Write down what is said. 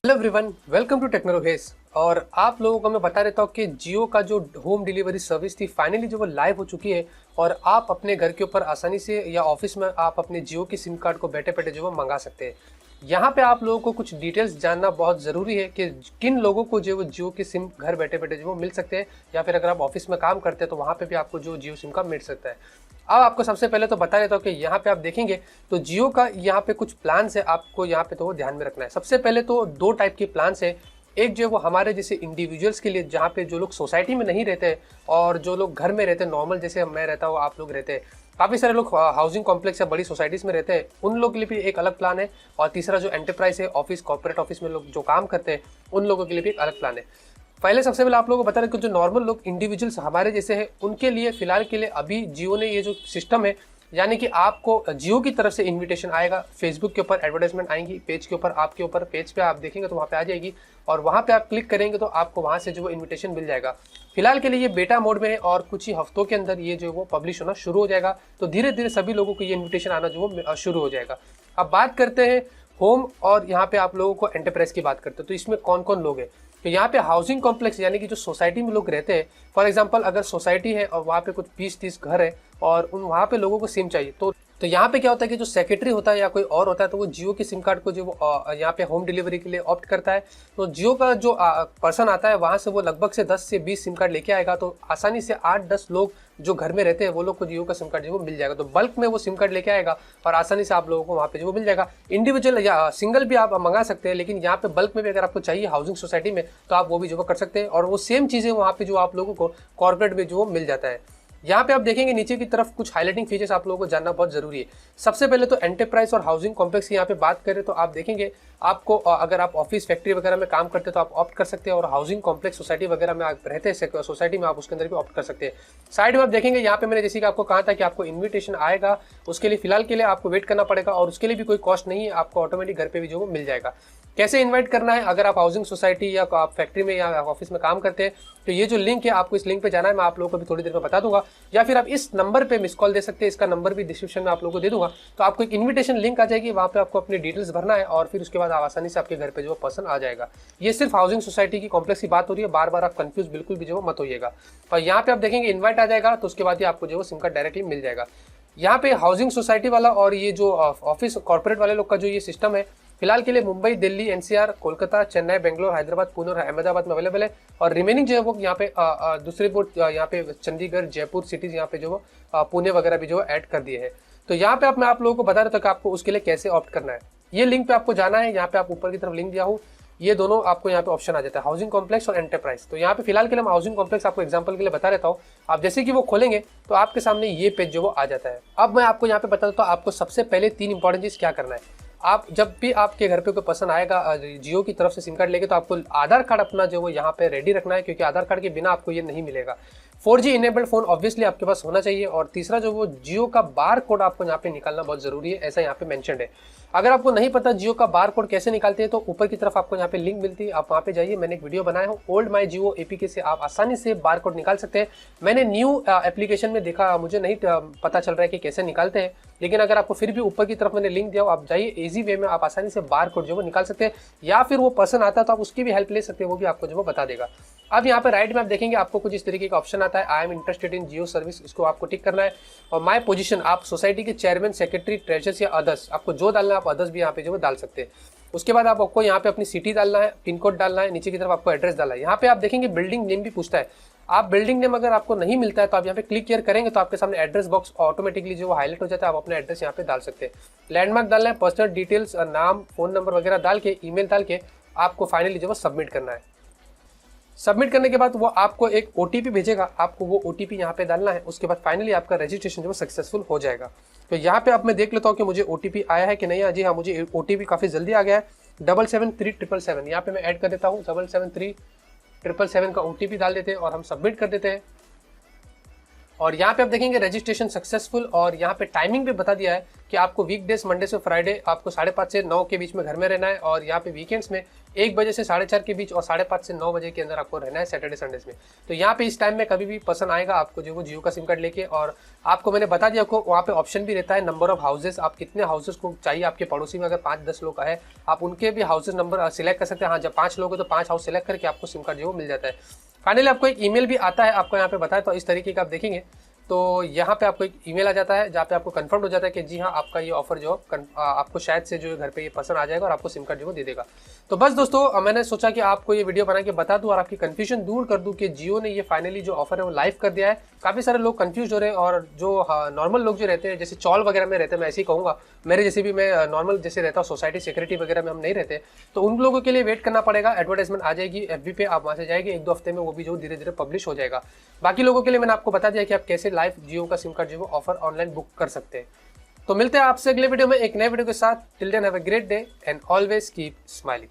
Hello everyone, welcome to technologies. और आप लोगों को मैं बता देता हूँ कि जियो का जो होम डिलीवरी सर्विस थी फाइनली जो वो लाइव हो चुकी है और आप अपने घर के ऊपर आसानी से या ऑफिस में आप अपने जियो की सिम कार्ड को बैठे बैठे जो वो मंगा सकते हैं। यहाँ पे आप लोगों को कुछ डिटेल्स जानना बहुत ज़रूरी है कि किन लोगों को जो वो जियो की सिम घर बैठे बैठे जो वो मिल सकते हैं, या फिर अगर आप ऑफिस में काम करते हैं तो वहाँ पे भी आपको जो जियो सिम का मिल सकता है। अब आपको सबसे पहले तो बता देता हूँ कि यहाँ पे आप देखेंगे तो जियो का यहाँ पे कुछ प्लान्स है, आपको यहाँ पे तो वो ध्यान में रखना है। सबसे पहले तो दो टाइप के प्लान्स है। एक जो है वो हमारे जैसे इंडिविजुअल्स के लिए, जहाँ पे जो लोग सोसाइटी में नहीं रहते और जो लोग घर में रहते हैं नॉर्मल, जैसे मैं रहता हूँ आप लोग रहते हैं, काफ़ी सारे लोग हाउसिंग कॉम्प्लेक्स या बड़ी सोसाइटीज़ में रहते हैं, उन लोगों के लिए भी एक अलग प्लान है। और तीसरा जो एंटरप्राइज है, ऑफिस कॉर्पोरेट ऑफिस में लोग जो काम करते हैं उन लोगों के लिए भी एक अलग प्लान है। पहले सबसे पहले आप लोगों को बता दें कि जो नॉर्मल लोग इंडिविजुअल्स हमारे जैसे हैं उनके लिए फिलहाल के लिए अभी जियो ने ये जो सिस्टम है, यानी कि आपको जियो की तरफ से इनविटेशन आएगा, फेसबुक के ऊपर एडवर्टाइजमेंट आएंगी, पेज के ऊपर आपके ऊपर पेज पे आप देखेंगे तो वहाँ पे आ जाएगी और वहाँ पे आप क्लिक करेंगे तो आपको वहाँ से जो वो इन्विटेशन मिल जाएगा। फिलहाल के लिए ये बेटा मोड में है और कुछ ही हफ्तों के अंदर ये जो वो पब्लिश होना शुरू हो जाएगा। तो धीरे धीरे सभी लोगों को ये इन्विटेशन आना जो वो शुरू हो जाएगा। अब बात करते हैं होम, और यहाँ पे आप लोगों को एंटरप्राइज की बात करते हैं तो इसमें कौन कौन लोग हैं। तो यहाँ पे हाउसिंग कॉम्प्लेक्स यानी कि जो सोसाइटी में लोग रहते हैं, फॉर एग्जांपल अगर सोसाइटी है और वहाँ पे कुछ 20-30 घर है और उन वहाँ पे लोगों को सिम चाहिए, तो यहाँ पे क्या होता है कि जो सेक्रेटरी होता है या कोई और होता है तो वो जियो की सिम कार्ड को जो यहाँ पे होम डिलीवरी के लिए ऑप्ट करता है। तो जियो का जो पर्सन आता है वहाँ से वो लगभग से 10 से 20 सिम कार्ड लेके आएगा, तो आसानी से 8-10 लोग जो घर में रहते हैं वो लोग को जियो का सिम कार्ड जो वो मिल जाएगा। तो बल्क में वो सिम कार्ड लेके आएगा और आसानी से आप लोगों को वहाँ पे जो वो मिल जाएगा। इंडिविजुअल या सिंगल भी आप मंगा सकते हैं, लेकिन यहाँ पे बल्क में भी अगर आपको चाहिए हाउसिंग सोसाइटी में तो आप वो भी जो वो कर सकते हैं, और वो सेम चीज़ें वहाँ पे जो आप लोगों को कॉर्पोरेट में जो वो मिल जाता है। यहाँ पे आप देखेंगे नीचे की तरफ कुछ हाइलाइटिंग फीचर्स आप लोगों को जानना बहुत जरूरी है। सबसे पहले तो एंटरप्राइज और हाउसिंग कॉम्प्लेक्स की यहाँ पे बात करें तो आप देखेंगे आपको अगर आप ऑफिस फैक्ट्री वगैरह में काम करते हैं तो आप ऑप्ट कर सकते हैं, और हाउसिंग कॉम्प्लेक्स सोसाइटी वगैरह में आप रहते हैं सोसाइटी में आप उसके अंदर भी ऑप्ट कर सकते हैं। साइड में आप देखेंगे यहाँ पे मैंने जैसे कि आपको कहा था कि आपको इन्विटेशन आएगा, उसके लिए फिलहाल के लिए आपको वेट करना पड़ेगा और उसके लिए भी कोई कॉस्ट नहीं है, आपको ऑटोमेटिक घर पे भी जो मिल जाएगा। कैसे इनवाइट करना है, अगर आप हाउसिंग सोसाइटी या आप फैक्ट्री में या ऑफिस में काम करते हैं तो ये जो लिंक है आपको इस लिंक पे जाना है, मैं आप लोगों को भी थोड़ी देर में बता दूंगा, या फिर आप इस नंबर पे मिस कॉल दे सकते हैं, इसका नंबर भी डिस्क्रिप्शन में आप लोगों को दे दूंगा। तो आपको एक इन्विटेशन लिंक आ जाएगी, वहाँ पे आपको अपनी डिटेल्स भरना है और फिर उसके बाद आप आसानी से आपके घर पे जो पर्सन आ जाएगा। ये सिर्फ हाउसिंग सोसाइटी की कॉम्प्लेक्स की बात हो रही है, बार बार आप कंफ्यूज बिल्कुल भी जो मत होइएगा। और यहाँ पे आप देखेंगे इन्वाइट आ जाएगा तो उसके बाद ही आपको जो सिम कार्ड डायरेक्टली मिल जाएगा। यहाँ पे हाउसिंग सोसाइटी वाला और ये जो ऑफिस कॉर्पोरेट वाले लोग का जो ये सिस्टम है फिलहाल के लिए मुंबई, दिल्ली, एनसीआर, कोलकाता, चेन्नई, बेंगलोर, हैदराबाद, पुणे और अहमदाबाद में अवेलेबल है। और रिमेनिंग जो है वो यहाँ पे दूसरे बोर्ड यहाँ पे चंडीगढ़, जयपुर सिटीज यहाँ पे जो पुणे वगैरह भी जो ऐड कर दिए हैं। तो यहाँ पे मैं आप लोगों को बता रहा था कि आपको उसके लिए कैसे ऑप्ट करना है। ये लिंक पे आपको जाना है, यहाँ पे आप ऊपर की तरफ लिंक दिया हूँ, ये दोनों आपको यहाँ पे ऑप्शन आ जाता है, हाउसिंग कॉम्प्लेक्स और एंटरप्राइज। तो यहाँ पे फिलहाल के लिए मैं हाउसिंग कॉम्प्लेक्स आपको एग्जांपल के लिए बता रहता हूँ। आप जैसे कि वो खोलेंगे तो आपके सामने ये पेज जो वो आ जाता है। अब मैं आपको यहाँ पे बता देता हूँ आपको सबसे पहले 3 इंपॉर्टेंट चीज क्या करना है। आप जब भी आपके घर पे कोई पर्सन आएगा जियो की तरफ से सिम कार्ड लेके, तो आपको आधार कार्ड अपना जो वो यहाँ पे रेडी रखना है, क्योंकि आधार कार्ड के बिना आपको ये नहीं मिलेगा। 4G इनेबल्ड फोन ऑब्वियसली आपके पास होना चाहिए। और तीसरा जो वो जियो का बार कोड आपको यहाँ पे निकालना बहुत जरूरी है, ऐसा यहाँ पे मेंशन्ड है। अगर आपको नहीं पता जियो का बार कोड कैसे निकालते हैं तो ऊपर की तरफ आपको यहाँ पे लिंक मिलती है, आप वहाँ पे जाइए, मैंने एक वीडियो बनाया हो ओल्ड माई जियो एपीके से आप आसानी से बार कोड निकाल सकते हैं। मैंने न्यू एप्लीकेशन में देखा, मुझे नहीं पता चल रहा है कि कैसे निकालते हैं, लेकिन अगर आपको फिर भी ऊपर की तरफ मैंने लिंक दिया हो, आप जाइए, इजी वे में आप आसानी से बार कोड जो वो निकाल सकते हैं, या फिर वो पर्सन आता है तो आप उसकी भी हेल्प ले सकते हैं, वो भी आपको जो वो बता देगा। अब यहाँ पे राइट में आप देखेंगे आपको कुछ इस तरीके का ऑप्शन आता है, I am interested in Jio service, इसको आपको टिक करना है। और माय पोजीशन, आप सोसाइटी के चेयरमैन, सेक्रेटरी, ट्रेजर्स या अदर्स, आपको जो डालना है आप अदर्स भी यहाँ पे जो डाल सकते हैं। उसके बाद आपको यहाँ पे अपनी सिटी डालना है, पिन कोड डालना है, नीचे की तरफ आपको एड्रेस डालना है। यहाँ पे आप देखेंगे बिल्डिंग नेम भी पूछता है, आप बिल्डिंग नेम अगर आपको नहीं मिलता है तो आप यहाँ पे क्लिक कियर करेंगे तो आपके सामने एड्रेस बॉक्स ऑटोमेटिकली जो हाईलाइट हो जाता है, आप अपना एड्रेस यहाँ पे डाल सकते हैं। लैंडमार्क डालना है, पर्सनल डिटेल्स, नाम, फोन नंबर वगैरह डाल के, ईमेल डाल के आपको फाइनली जो वो सबमिट करना है। सबमिट करने के बाद वो आपको एक ओटीपी भेजेगा, आपको वो ओटीपी यहाँ पे डालना है। उसके बाद फाइनली आपका रजिस्ट्रेशन जो सक्सेसफुल हो जाएगा। तो यहाँ पे अब मैं देख लेता हूँ कि मुझे ओटीपी आया है कि नहीं आया। जी हाँ, मुझे ओटीपी काफ़ी जल्दी आ गया है, 77377। यहाँ पे मैं ऐड कर देता हूँ, 77377 का ओटीपी डाल देते हैं और हम सबमिट कर देते हैं। और यहाँ पे आप देखेंगे रजिस्ट्रेशन सक्सेसफुल, और यहाँ पे टाइमिंग भी बता दिया है कि आपको वीकडेज मंडे से फ्राइडे आपको 5:30 से 9 के बीच में घर में रहना है, और यहाँ पे वीकेंड्स में 1 बजे से 4:30 के बीच और 5:30 से 9 बजे के अंदर आपको रहना है सैटरडे संडेज में। तो यहाँ पे इस टाइम में कभी भी पर्सन आएगा आपको जो वो जियो का सिम कार्ड लेके, और आपको मैंने बता दिया आपको वहाँ पे ऑप्शन भी रहता है नंबर ऑफ हाउसेस, आप कितने हाउसेस को चाहिए आपके पड़ोसी में, अगर 5-10 लोग का है आप उनके भी हाउसेस नंबर सिलेक्ट कर सकते हैं। हाँ, जब 5 लोग हैं तो 5 हाउस सिलेक्ट करके आपको सिम कार्ड जो मिल जाता है। फाइनली आपको एक ईमेल भी आता है, आपको यहाँ पे बताया तो इस तरीके का आप देखेंगे तो यहाँ पे आपको एक ईमेल आ जाता है जहाँ पे आपको कंफर्म हो जाता है कि जी हाँ आपका ये ऑफर जो आपको शायद से जो घर पे ये पसंद आ जाएगा और आपको सिम कार्ड जो वो दे देगा। तो बस दोस्तों मैंने सोचा कि आपको ये वीडियो बना के बता दूं और आपकी कंफ्यूजन दूर कर दूं कि जियो ने ये फाइनली जो ऑफर है वो लाइव कर दिया है। काफ़ी सारे लोग कंफ्यूज हो रहे हैं, और जो नॉर्मल लोग जो रहते हैं जैसे चौल वगैरह में रहते हैं, मैं ऐसे ही कहूँगा, मेरे जैसे भी मैं नॉर्मल जैसे रहता हूँ सोसाइटी सिक्योरिटी वगैरह में हम नहीं रहते, तो उन लोगों के लिए वेट करना पड़ेगा। एडवर्टाइजमेंट आ जाएगी FB पे, आप वहाँ से जाएगी 1-2 हफ्ते में वो भी जो धीरे धीरे पब्लिश हो जाएगा। बाकी लोगों के लिए मैंने आपको बता दिया कि आप कैसे लाइव जियो का सिम कार्ड जो ऑफर ऑनलाइन बुक कर सकते हैं। तो मिलते हैं आपसे अगले वीडियो में एक नए वीडियो के साथ। Till then have a great day and always keep smiling.